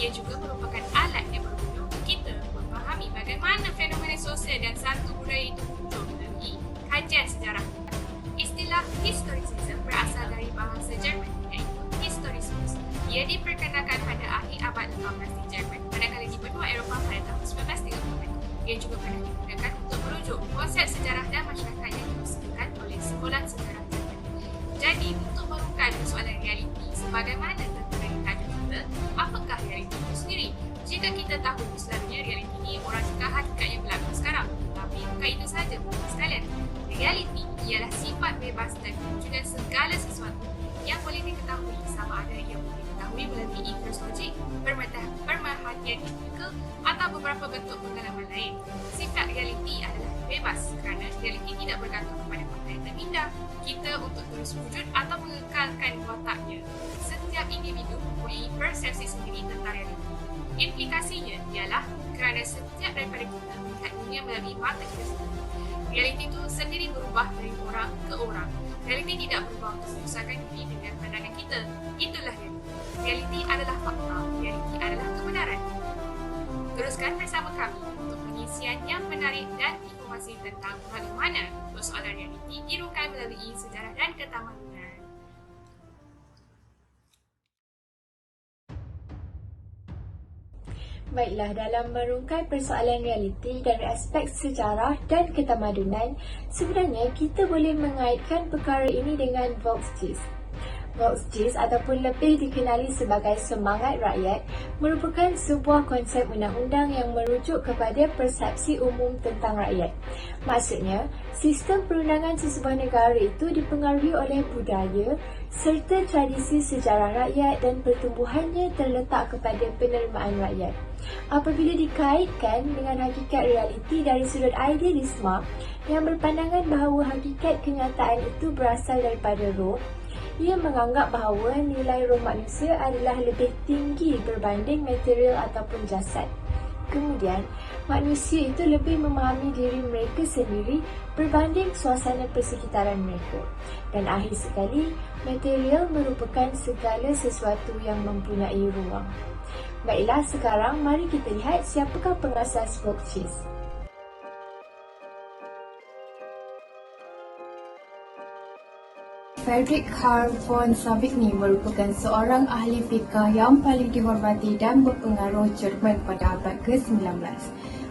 ia juga merupakan alat yang berguna untuk kita memahami bagaimana fenomena sosial dan satu budaya itu muncul melalui kajian sejarah. Istilah historicism berasal dari bahasa Jerman iaitu Historismus. Ia diperkenalkan pada akhir abad 18 di Jerman, manakala di benua Eropah pada tahun 1930. Ia juga pernah digunakan untuk merujuk konsep sejarah dan masyarakat yang diusahakan oleh sekolah sejarah Jerman. Jadi, untuk merungkai persoalan realiti sebagaimana tertera di tajuk kita, apakah realiti itu sendiri? Jika kita tahu selalunya realiti ini orang cakap hakikat yang berlaku sekarang. Tapi bukan itu saja, sekalian. Realiti ialah sifat bebas dan kewujudan segala sesuatu yang boleh diketahui, sama ada ia boleh diketahui melalui input logik, pemerhatian logikal atau beberapa bentuk pengalaman lain. Sifat realiti adalah bebas kerana realiti tidak bergantung kepada fakta yang terpindah kita untuk terus wujud atau mengekalkan wataknya. Setiap individu mempunyai persepsi sendiri tentang realiti. Implikasinya ialah kerana setiap daripada kita melihat dunia melalui mata kita sendiri. Realiti itu sendiri berubah dari orang ke orang. Realiti tidak berubah untuk menyusahkan diri dengan pandangan kita. Itulah realiti. Realiti adalah fakta. Realiti adalah kebenaran. Teruskan bersama kami untuk pengisian yang menarik dan informasi tentang bagaimana persoalan realiti dirungkai melalui sejarah dan ketamadunan. Baiklah, dalam merungkai persoalan realiti dari aspek sejarah dan ketamadunan, sebenarnya kita boleh mengaitkan perkara ini dengan Volksgeist. Volksgeist ataupun lebih dikenali sebagai semangat rakyat merupakan sebuah konsep undang-undang yang merujuk kepada persepsi umum tentang rakyat. Maksudnya, sistem perundangan sesebuah negara itu dipengaruhi oleh budaya serta tradisi sejarah rakyat dan pertumbuhannya terletak kepada penerimaan rakyat. Apabila dikaitkan dengan hakikat realiti dari sudut idealisme yang berpandangan bahawa hakikat kenyataan itu berasal daripada roh, ia menganggap bahawa nilai roh manusia adalah lebih tinggi berbanding material ataupun jasad. Kemudian, manusia itu lebih memahami diri mereka sendiri berbanding suasana persekitaran mereka. Dan akhir sekali, material merupakan segala sesuatu yang mempunyai ruang. Baiklah, sekarang mari kita lihat siapakah pengasas Volksgeist. Friedrich Karl von Savigny merupakan seorang ahli fikah yang paling dihormati dan berpengaruh Jerman pada abad ke-19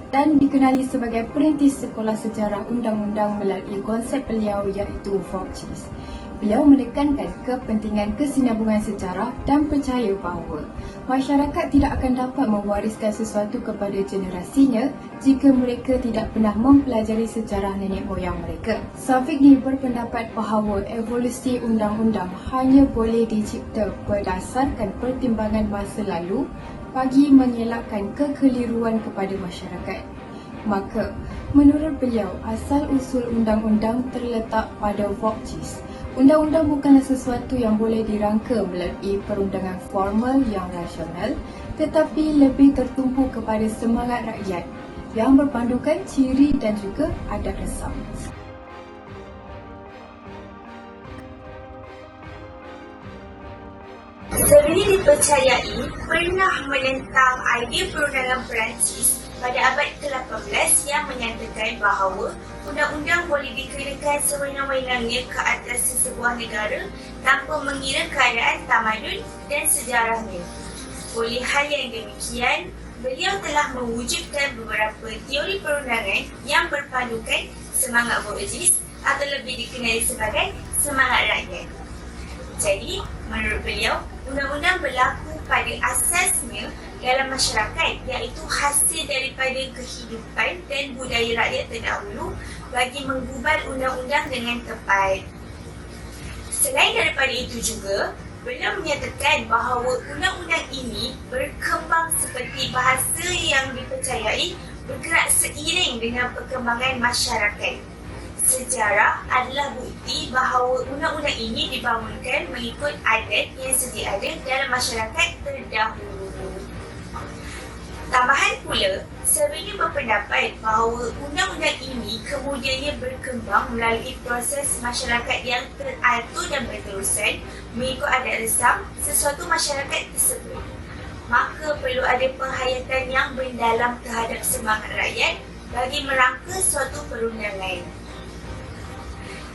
dan dikenali sebagai perintis sekolah sejarah undang-undang melalui konsep beliau iaitu Volksgeist. Beliau menekankan kepentingan kesinambungan sejarah dan percaya bahawa masyarakat tidak akan dapat mewariskan sesuatu kepada generasinya jika mereka tidak pernah mempelajari sejarah nenek moyang mereka. Savigny berpendapat bahawa evolusi undang-undang hanya boleh dicipta berdasarkan pertimbangan masa lalu bagi mengelakkan kekeliruan kepada masyarakat. Maka, menurut beliau, asal-usul undang-undang terletak pada Volksgeist. Undang-undang bukanlah sesuatu yang boleh dirangka melalui perundangan formal yang rasional, tetapi lebih tertumpu kepada semangat rakyat yang berpandukan ciri dan juga adat resam. Savigny dipercayai pernah menentang idea perundangan Perancis pada abad ke-18 yang menyatakan bahawa undang-undang boleh dikenakan sewenang-wenangnya ke atas sesebuah negara tanpa mengira keadaan tamadun dan sejarahnya. Oleh hal yang demikian, beliau telah mewujudkan beberapa teori perundangan yang berpandukan semangat Volksgeist atau lebih dikenali sebagai semangat rakyat. Jadi, menurut beliau, undang-undang berlaku pada asasnya dalam masyarakat iaitu hasil daripada kehidupan dan budaya rakyat terdahulu bagi menggubal undang-undang dengan tepat. Selain daripada itu juga, beliau menyatakan bahawa undang-undang ini berkembang seperti bahasa yang dipercayai bergerak seiring dengan perkembangan masyarakat. Sejarah adalah bukti bahawa undang-undang ini dibangunkan mengikut adat yang sedia ada dalam masyarakat terdahulu. Tambahan pula, Savigny berpendapat bahawa undang-undang ini kemudiannya berkembang melalui proses masyarakat yang teratur dan berterusan mengikut adat resam sesuatu masyarakat tersebut. maka perlu ada penghayatan yang mendalam terhadap semangat rakyat bagi merangka suatu perundangan.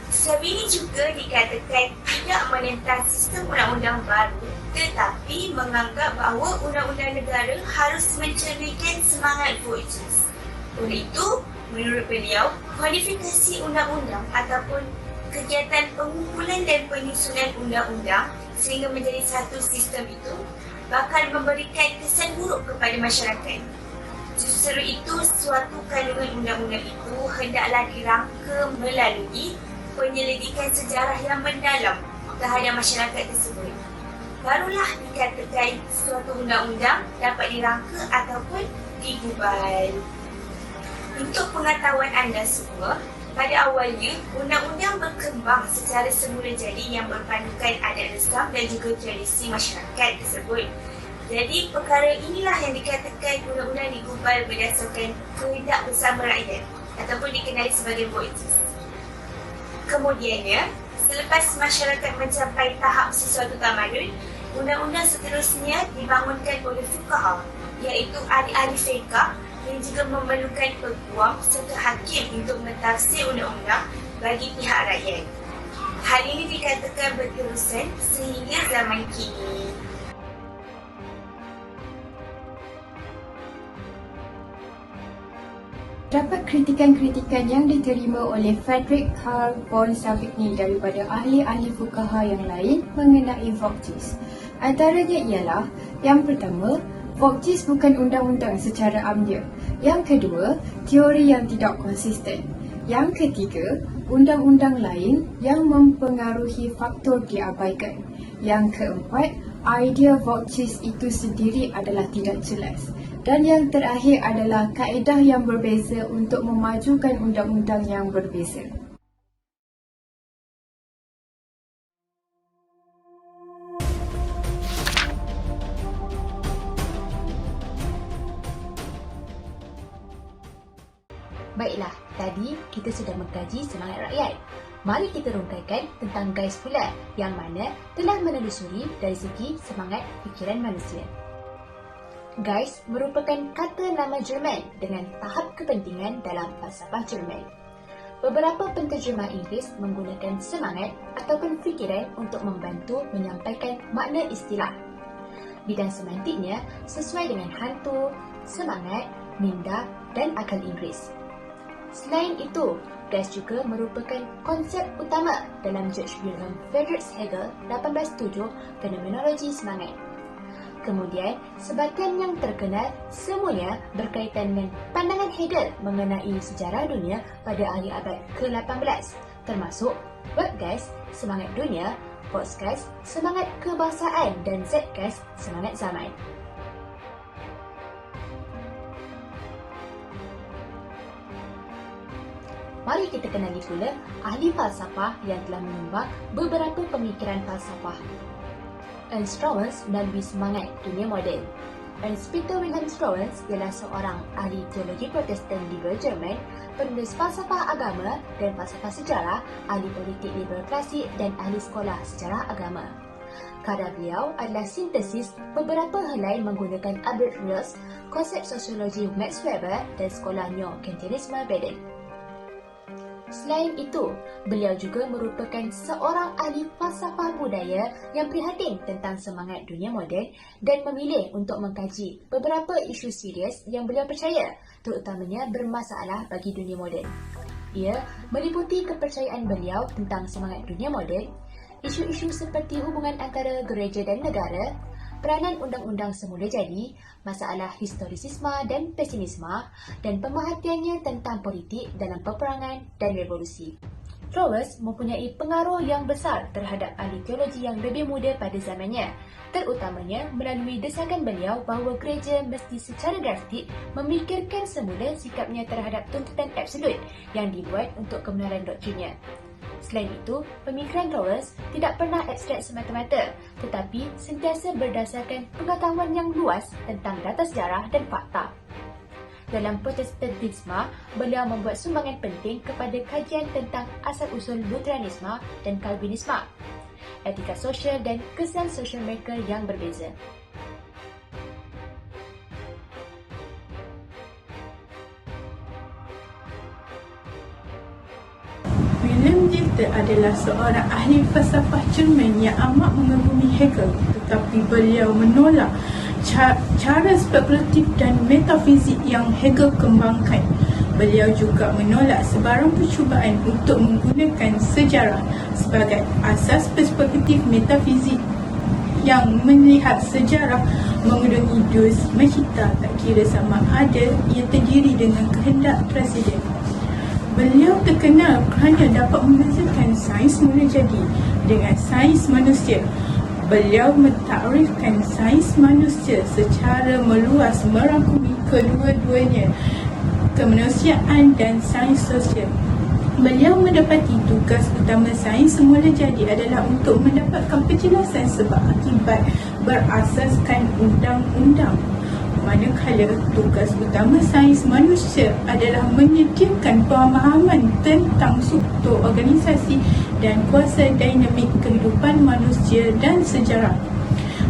Sebab ini juga dikatakan tidak menentang sistem undang-undang baru, tetapi menganggap bahawa undang-undang negara harus mencerminkan semangat Vogts. Oleh itu, menurut beliau, kualifikasi undang-undang ataupun kegiatan pengumpulan dan penyusunan undang-undang sehingga menjadi satu sistem itu bakal memberikan kesan buruk kepada masyarakat. Justru itu, suatu kandungan undang-undang itu hendaklah dirangka melalui penyelidikan sejarah yang mendalam terhadap masyarakat tersebut. Barulah dikatakan suatu undang-undang dapat dirangka ataupun digubal. Untuk pengetahuan anda semua, pada awalnya, undang-undang berkembang secara semula jadi yang berpandukan adat resam dan juga tradisi masyarakat tersebut. Jadi, perkara inilah yang dikatakan undang-undang digubal berdasarkan kehendak bersama rakyat ataupun dikenali sebagai Vogts. Kemudiannya, selepas masyarakat mencapai tahap sesuatu tamadun, undang-undang seterusnya dibangunkan oleh fuqaha, iaitu ahli-ahli fiqh yang juga memerlukan peguam serta hakim untuk mentafsir undang-undang bagi pihak rakyat. Hal ini dikatakan berterusan sehingga zaman kini. Terdapat kritikan-kritikan yang diterima oleh Friedrich Karl von Savigny daripada ahli-ahli fuqaha yang lain mengenai Vogts. Antaranya ialah, yang pertama, Vogts bukan undang-undang secara amnya. Yang kedua, teori yang tidak konsisten. Yang ketiga, undang-undang lain yang mempengaruhi faktor diabaikan. Yang keempat, idea Vogts itu sendiri adalah tidak jelas. Dan yang terakhir adalah kaedah yang berbeza untuk memajukan undang-undang yang berbeza. Baiklah, tadi kita sudah mengkaji semangat rakyat. Mari kita rungkaikan tentang Geist pula, yang mana telah menelusuri dari segi semangat fikiran manusia. Geist merupakan kata nama Jerman dengan tahap kepentingan dalam falsafah Jerman. Beberapa penterjemah Inggeris menggunakan semangat ataupun fikiran untuk membantu menyampaikan makna istilah. Bidang semantiknya sesuai dengan hantu, semangat, minda dan akal Inggeris. Selain itu, Geist juga merupakan konsep utama dalam Georg Wilhelm Friedrich Hegel 1807 fenomenologi semangat. Kemudian, sebatian yang terkenal semuanya berkaitan dengan pandangan Hegel mengenai sejarah dunia pada akhir abad ke-18, termasuk Zeitgeist, semangat dunia, Volksgeist, semangat kebangsaan dan Zeitgeist, semangat zaman. Mari kita kenali pula ahli falsafah yang telah menyumbang beberapa pemikiran falsafah. Ernst Strauss melalui semangat dunia moden. Ernst Peter Wilhelm Strauss ialah seorang ahli teologi Protestan liberal Jerman, penulis falsafah agama dan falsafah sejarah, ahli politik liberal klasik dan ahli sekolah sejarah agama. Karya beliau adalah sintesis beberapa helai menggunakan Albert Rills, konsep sosiologi Max Weber dan sekolah neo-Kantianisme Baden. Selain itu, beliau juga merupakan seorang ahli falsafah budaya yang prihatin tentang semangat dunia moden dan memilih untuk mengkaji beberapa isu serius yang beliau percaya, terutamanya bermasalah bagi dunia moden. Ia meliputi kepercayaan beliau tentang semangat dunia moden, isu-isu seperti hubungan antara gereja dan negara, peranan undang-undang semula jadi, masalah historisisme dan pesimisme, dan pemerhatiannya tentang politik dalam peperangan dan revolusi. Strauss mempunyai pengaruh yang besar terhadap ahli teologi yang lebih muda pada zamannya, terutamanya melalui desakan beliau bahawa gereja mesti secara drastik memikirkan semula sikapnya terhadap tuntutan absolut yang dibuat untuk kebenaran doktrinnya. Selain itu, pemikiran Strauss tidak pernah abstrak semata-mata, tetapi sentiasa berdasarkan pengetahuan yang luas tentang data sejarah dan fakta. Dalam Protestantisme, beliau membuat sumbangan penting kepada kajian tentang asal-usul Lutheranisme dan Calvinisme, etika sosial dan kesan sosial mereka yang berbeza. kita adalah seorang ahli falsafah Jerman yang amat mengagumi Hegel, tetapi beliau menolak cara spekulatif dan metafizik yang Hegel kembangkan. Beliau juga menolak sebarang percubaan untuk menggunakan sejarah sebagai asas perspektif metafizik yang melihat sejarah mengandungi dua semacam tak kira sama ada ia terdiri dengan kehendak presiden. Beliau terkenal kerana dapat membezakan sains mula jadi dengan sains manusia. Beliau mentakrifkan sains manusia secara meluas merangkumi kedua-duanya, kemanusiaan dan sains sosial. Beliau mendapati tugas utama sains semula jadi adalah untuk mendapatkan penjelasan sebab akibat berasaskan undang-undang. Manakala tugas utama sains manusia adalah menyediakan pemahaman tentang struktur organisasi dan kuasa dinamik kehidupan manusia dan sejarah.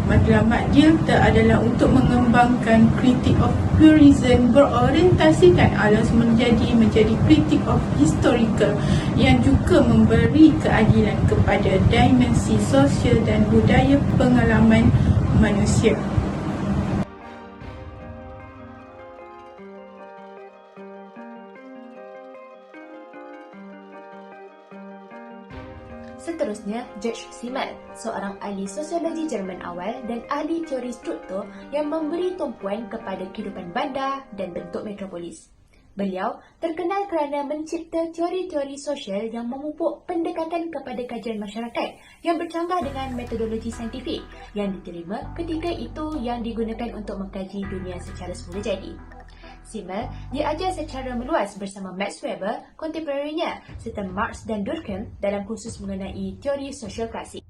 Matlamat Dilthey adalah untuk mengembangkan kritik of purism berorientasikan alas menjadi kritik of historical yang juga memberi keadilan kepada dimensi sosial dan budaya pengalaman manusia. Seterusnya, George Simmel, seorang ahli sosiologi Jerman awal dan ahli teori struktur yang memberi tumpuan kepada kehidupan bandar dan bentuk metropolis. Beliau terkenal kerana mencipta teori-teori sosial yang memupuk pendekatan kepada kajian masyarakat yang bercanggah dengan metodologi saintifik yang diterima ketika itu yang digunakan untuk mengkaji dunia secara semula jadi. Simmel diajar secara meluas bersama Max Weber, kontemporarinya, serta Marx dan Durkheim dalam kursus mengenai teori sosial klasik.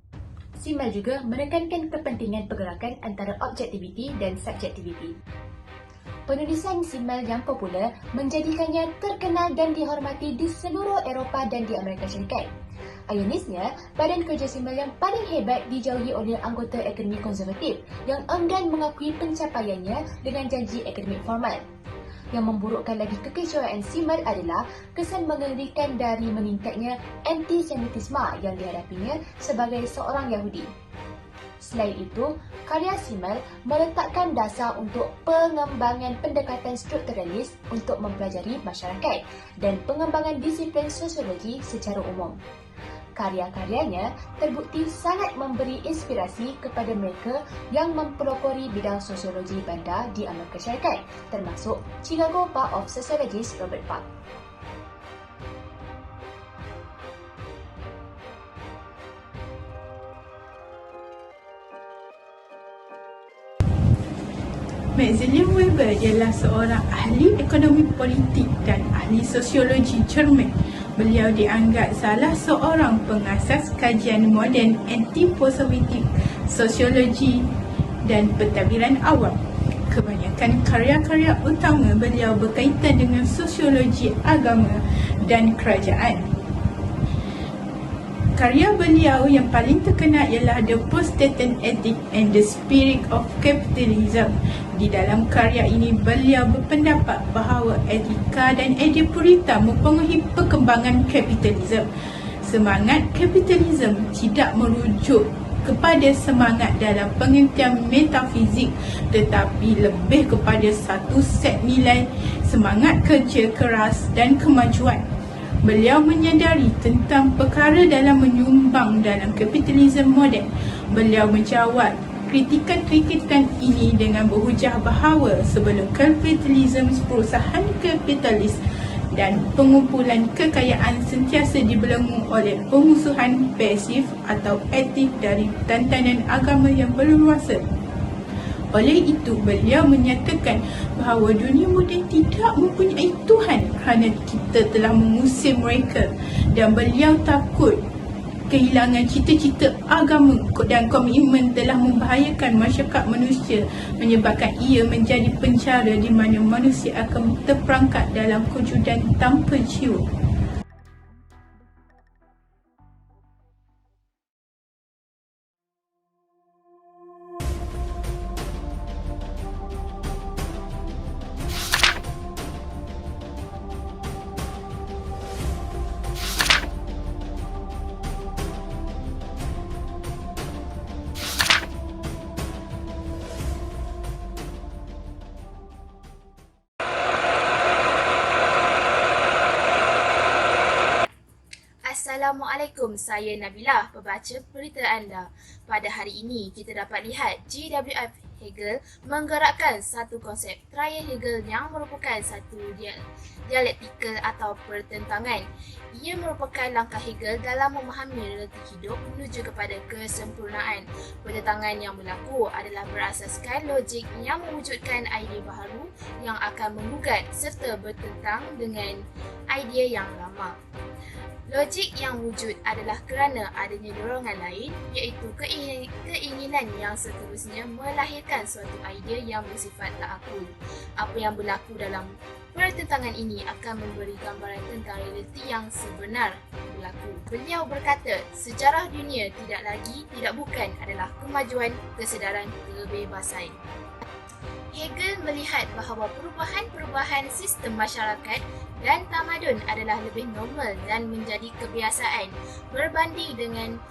Simmel juga menekankan kepentingan pergerakan antara objektiviti dan subjektiviti. Penulisan Simmel yang popular menjadikannya terkenal dan dihormati di seluruh Eropah dan di Amerika Syarikat. Ironisnya, badan kerja Simmel yang paling hebat dijauhi oleh anggota akademik konservatif yang enggan mengakui pencapaiannya dengan janji akademik formal. Yang memburukkan lagi kekecewaan Simmel adalah kesan mengerikan dari meningkatnya antisemitisme yang dihadapinya sebagai seorang Yahudi. Selain itu, karya Simmel meletakkan dasar untuk pengembangan pendekatan strukturalis untuk mempelajari masyarakat dan pengembangan disiplin sosiologi secara umum. Karya-karyanya terbukti sangat memberi inspirasi kepada mereka yang mempelopori bidang sosiologi bandar di Amerika Syarikat, termasuk Chicago Bar of Sociologist Robert Park. Max Weber ialah seorang ahli ekonomi politik dan ahli sosiologi Jerman. Beliau dianggap salah seorang pengasas kajian moden anti-positif sosiologi dan pentadbiran awam. Kebanyakan karya-karya utama beliau berkaitan dengan sosiologi agama dan kerajaan. Karya beliau yang paling terkenal ialah The Post-State Ethic and the Spirit of Capitalism. Di dalam karya ini, beliau berpendapat bahawa etika dan idea purita mempengaruhi perkembangan kapitalisme. Semangat kapitalisme tidak merujuk kepada semangat dalam pengertian metafizik, tetapi lebih kepada satu set nilai, semangat kerja keras dan kemajuan. Beliau menyadari tentang perkara dalam menyumbang dalam kapitalisme moden. Beliau menjawab kritikan-kritikan ini dengan berhujah bahawa sebelum kapitalisme, perusahaan kapitalis dan pengumpulan kekayaan sentiasa dibelenggu oleh pemusuhan pasif atau aktif dari tantanan agama yang berleluasa. Oleh itu, beliau menyatakan bahawa dunia moden tidak mempunyai Tuhan kerana kita telah mengusir mereka, dan beliau takut kehilangan cita-cita agama dan komitmen telah membahayakan masyarakat manusia, menyebabkan ia menjadi penjara di mana manusia akan terperangkap dalam kewujudan tanpa jiwa. Assalamualaikum, saya Nabila, pembaca berita anda. Pada hari ini, kita dapat lihat GWF Hegel menggerakkan satu konsep trial Hegel yang merupakan satu dialektikal atau pertentangan. Ia merupakan langkah Hegel dalam memahami realiti hidup menuju kepada kesempurnaan. Pertentangan yang berlaku adalah berasaskan logik yang mewujudkan idea baharu yang akan menggugat serta bertentang dengan idea yang lama. Logik yang wujud adalah kerana adanya dorongan lain, iaitu keinginan yang seterusnya melahirkan suatu idea yang bersifat ta'akul. Apa yang berlaku dalam pertentangan ini akan memberi gambaran tentang realiti yang sebenar berlaku. Beliau berkata, sejarah dunia tidak bukan adalah kemajuan kesedaran kebebasan. Hegel melihat bahawa perubahan sistem masyarakat dan tamadun adalah lebih normal dan menjadi kebiasaan berbanding dengan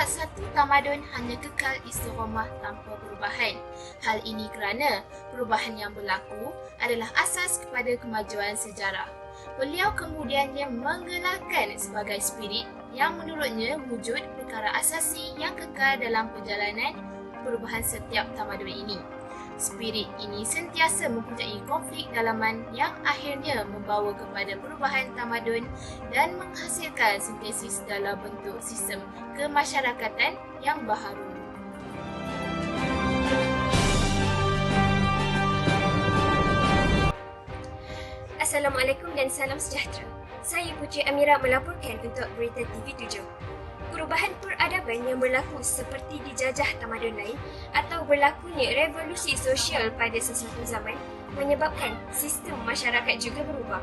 satu tamadun hanya kekal istiqamah tanpa perubahan. Hal ini kerana perubahan yang berlaku adalah asas kepada kemajuan sejarah. Beliau kemudiannya menggelarkan sebagai spirit yang menurutnya wujud perkara asasi yang kekal dalam perjalanan perubahan setiap tamadun ini. Spirit ini sentiasa mempunyai konflik dalaman yang akhirnya membawa kepada perubahan tamadun dan menghasilkan sintesis dalam bentuk sistem kemasyarakatan yang baharu. Assalamualaikum dan salam sejahtera. Saya Putri Amira melaporkan untuk Berita TV7. Perubahan peradaban yang berlaku seperti dijajah tamadun lain atau berlakunya revolusi sosial pada sesuatu zaman menyebabkan sistem masyarakat juga berubah.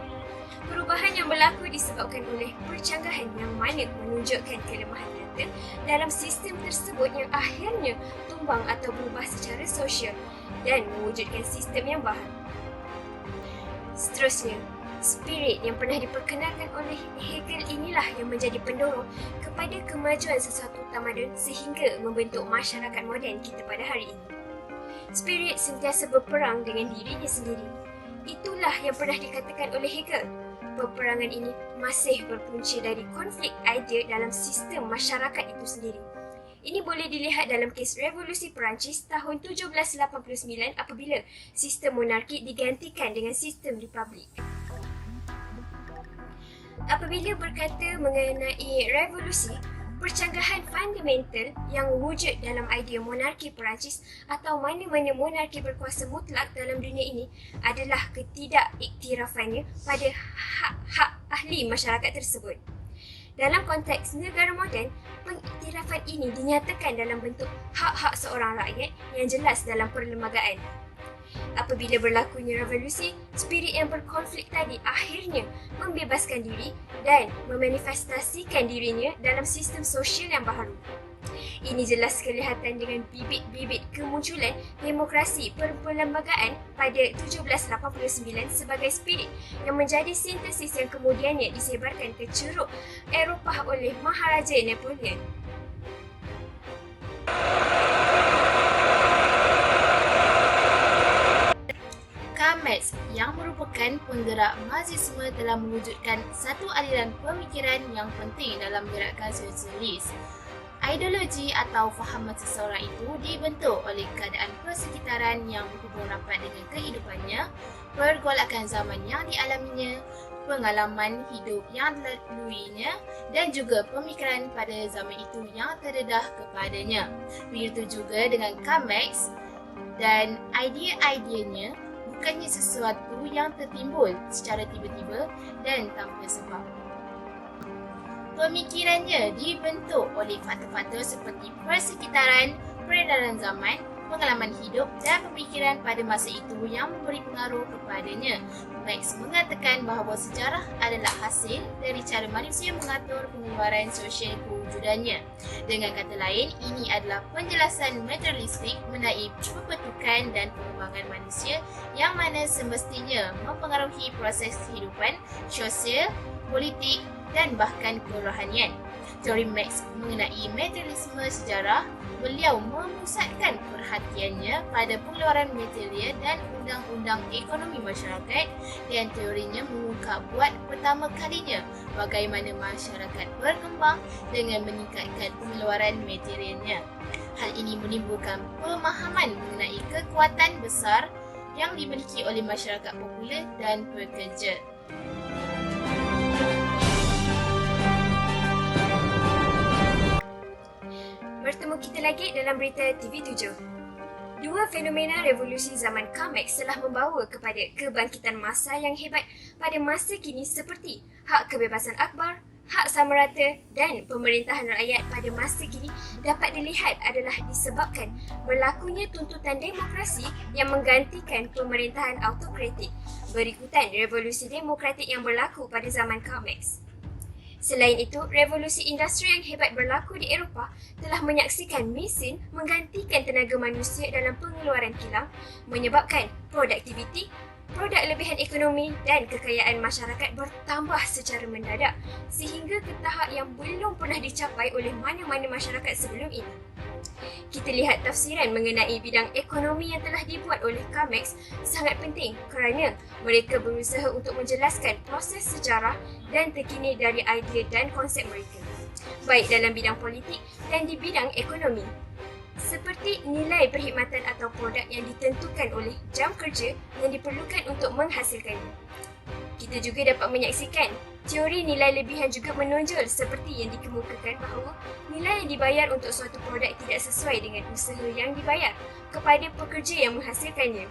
Perubahan yang berlaku disebabkan oleh percanggahan yang mana menunjukkan kelemahan nyata dalam sistem tersebut yang akhirnya tumbang atau berubah secara sosial dan mewujudkan sistem yang baharu. Seterusnya, spirit yang pernah diperkenalkan oleh Hegel inilah yang menjadi pendorong kepada kemajuan sesuatu tamadun sehingga membentuk masyarakat moden kita pada hari ini. Spirit sentiasa berperang dengan dirinya sendiri. Itulah yang pernah dikatakan oleh Hegel. Peperangan ini masih berpunca dari konflik idea dalam sistem masyarakat itu sendiri. Ini boleh dilihat dalam kes Revolusi Perancis tahun 1789 apabila sistem monarki digantikan dengan sistem republik. Apabila berkata mengenai revolusi, percanggahan fundamental yang wujud dalam idea monarki Perancis atau mana-mana monarki berkuasa mutlak dalam dunia ini adalah ketidakiktirafannya pada hak-hak ahli masyarakat tersebut. Dalam konteks negara moden, pengiktirafan ini dinyatakan dalam bentuk hak-hak seorang rakyat yang jelas dalam perlembagaan. Apabila berlakunya revolusi, spirit yang berkonflik tadi akhirnya membebaskan diri dan memanifestasikan dirinya dalam sistem sosial yang baharu. Ini jelas kelihatan dengan bibit-bibit kemunculan demokrasi perlembagaan pada 1789 sebagai spirit yang menjadi sintesis yang kemudiannya disebarkan ke ceruk Eropah oleh Maharaja Napoleon. Marx yang merupakan penggerak Marxisme telah mewujudkan satu aliran pemikiran yang penting dalam gerakan sosialis. Ideologi atau fahaman seseorang itu dibentuk oleh keadaan persekitaran yang berhubung rapat dengan kehidupannya, pergolakan zaman yang dialaminya, pengalaman hidup yang dilaluinya dan juga pemikiran pada zaman itu yang terdedah kepadanya. Begitu juga dengan Karl Marx dan idea-ideanya bukannya sesuatu yang tertimbul secara tiba-tiba dan tanpa sebab. Pemikirannya dibentuk oleh faktor-faktor seperti persekitaran, peredaran zaman, pengalaman hidup dan pemikiran pada masa itu yang memberi pengaruh kepadanya. Marx mengatakan bahawa sejarah adalah hasil dari cara manusia mengatur pengeluaran sosial kewujudannya. Dengan kata lain, ini adalah penjelasan materialistik mengenai pembentukan dan pengembangan manusia yang mana semestinya mempengaruhi proses kehidupan, sosial, politik dan bahkan kerohanian. teori Marx mengenai materialisme sejarah, beliau memusatkan perhatiannya pada pengeluaran material dan undang-undang ekonomi masyarakat, dan teorinya mengungkap buat pertama kalinya bagaimana masyarakat berkembang dengan meningkatkan pengeluaran materialnya. Hal ini menimbulkan pemahaman mengenai kekuatan besar yang dimiliki oleh masyarakat popular dan pekerja. Bertemu kita lagi dalam berita TV7. Dua fenomena revolusi zaman Comex telah membawa kepada kebangkitan massa yang hebat pada masa kini seperti hak kebebasan akhbar, hak sama rata dan pemerintahan rakyat pada masa kini dapat dilihat adalah disebabkan berlakunya tuntutan demokrasi yang menggantikan pemerintahan autokratik berikutan revolusi demokratik yang berlaku pada zaman Comex. Selain itu, revolusi industri yang hebat berlaku di Eropah telah menyaksikan mesin menggantikan tenaga manusia dalam pengeluaran kilang, menyebabkan produktiviti, produk lebihan ekonomi dan kekayaan masyarakat bertambah secara mendadak sehingga ke tahap yang belum pernah dicapai oleh mana-mana masyarakat sebelum ini. Kita lihat tafsiran mengenai bidang ekonomi yang telah dibuat oleh Comex sangat penting kerana mereka berusaha untuk menjelaskan proses sejarah dan terkini dari idea dan konsep mereka, baik dalam bidang politik dan di bidang ekonomi. Seperti nilai perkhidmatan atau produk yang ditentukan oleh jam kerja yang diperlukan untuk menghasilkannya. Kita juga dapat menyaksikan teori nilai lebihan juga menonjol seperti yang dikemukakan bahawa nilai yang dibayar untuk suatu produk tidak sesuai dengan usaha yang dibayar kepada pekerja yang menghasilkannya,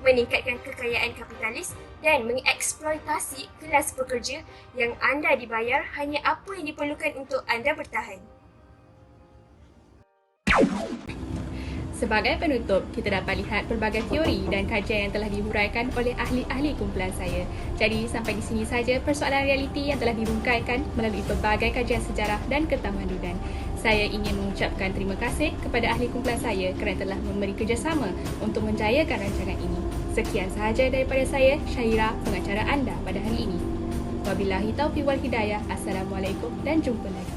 meningkatkan kekayaan kapitalis dan mengeksploitasi kelas pekerja yang anda dibayar hanya apa yang diperlukan untuk anda bertahan. Sebagai penutup, kita dapat lihat pelbagai teori dan kajian yang telah dihuraikan oleh ahli-ahli kumpulan saya. Jadi, sampai di sini saja persoalan realiti yang telah dirungkaikan melalui pelbagai kajian sejarah dan ketamadunan. Saya ingin mengucapkan terima kasih kepada ahli kumpulan saya kerana telah memberi kerjasama untuk menjayakan rancangan ini. Sekian sahaja daripada saya, Syaira, pengacara anda pada hari ini. Wabillahi taufiq wal hidayah. Assalamualaikum dan jumpa lagi.